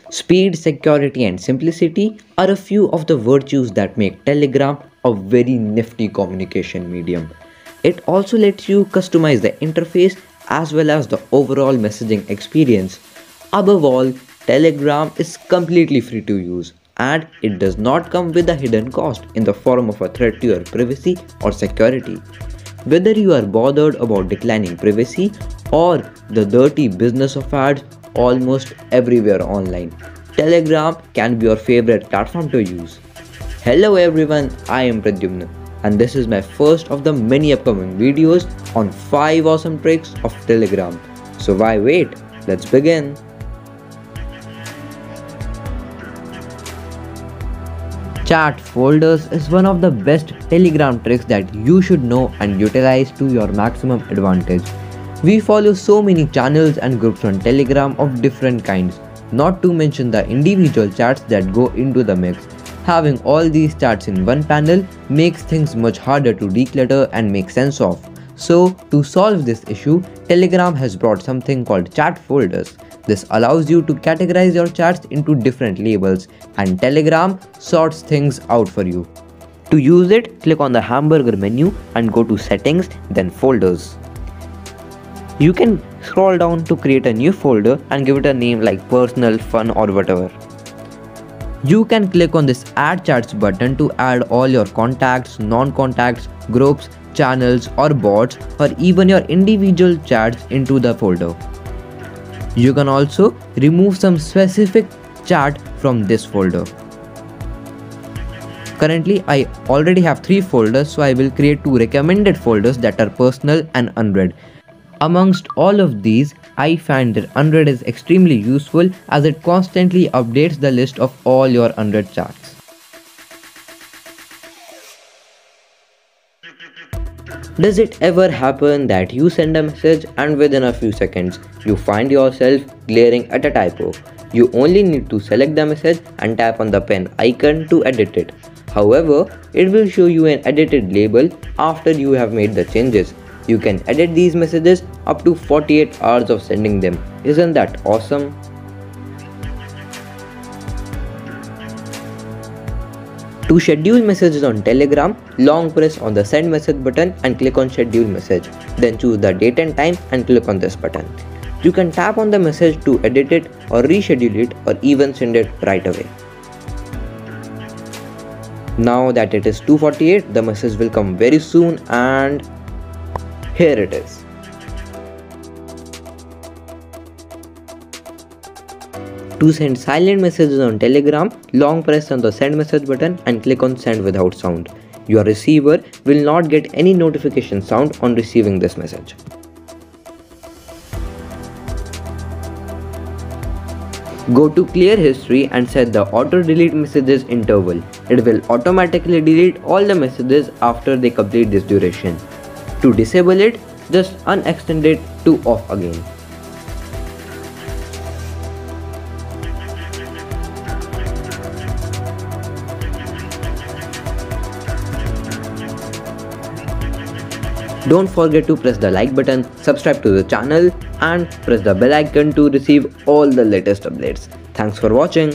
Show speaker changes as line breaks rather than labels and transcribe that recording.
Speed, security, and simplicity are a few of the virtues that make Telegram a very nifty communication medium. It also lets you customize the interface as well as the overall messaging experience. Above all, Telegram is completely free to use and it does not come with a hidden cost in the form of a threat to your privacy or security. Whether you are bothered about declining privacy or the dirty business of ads almost everywhere online, Telegram can be your favorite platform to use. Hello everyone, I am Pradyumna and this is my first of the many upcoming videos on 5 awesome tricks of Telegram. So why wait? Let's begin. Chat folders is one of the best Telegram tricks that you should know and utilize to your maximum advantage. We follow so many channels and groups on Telegram of different kinds, not to mention the individual chats that go into the mix. Having all these chats in one panel makes things much harder to declutter and make sense of. So, to solve this issue, Telegram has brought something called chat folders. This allows you to categorize your chats into different labels and Telegram sorts things out for you. To use it, click on the hamburger menu and go to settings, then folders. You can scroll down to create a new folder and give it a name like personal, fun or whatever. You can click on this add chats button to add all your contacts, non-contacts, groups, channels or bots or even your individual chats into the folder. You can also remove some specific chat from this folder. Currently, I already have 3 folders, so I will create 2 recommended folders that are personal and unread. Amongst all of these, I find that unread is extremely useful as it constantly updates the list of all your unread chats. Does it ever happen that you send a message and within a few seconds you find yourself glaring at a typo? You only need to select the message and tap on the pen icon to edit it. However, it will show you an edited label after you have made the changes. You can edit these messages up to 48 hours of sending them. Isn't that awesome? To schedule messages on Telegram, long press on the send message button and click on schedule message. Then choose the date and time and click on this button. You can tap on the message to edit it or reschedule it or even send it right away. Now that it is 2:48, the message will come very soon and here it is. To send silent messages on Telegram, long press on the send message button and click on send without sound. Your receiver will not get any notification sound on receiving this message. Go to clear history and set the auto delete messages interval. It will automatically delete all the messages after they complete this duration. To disable it, just unextend it to off again. Don't forget to press the like button, subscribe to the channel and press the bell icon to receive all the latest updates. Thanks for watching.